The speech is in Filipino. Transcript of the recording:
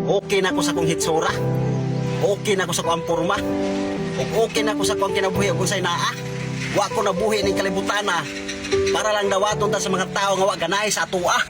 Okay na ako sa kong hitsura. Okay na ako sa kong porma. Ug okay na ako sa kong kinabuhi ug unsay naa. Wa ko nabuhi ning kalibutan na para lang dawaton ta sa mga tao nga wa ganay sa atoa.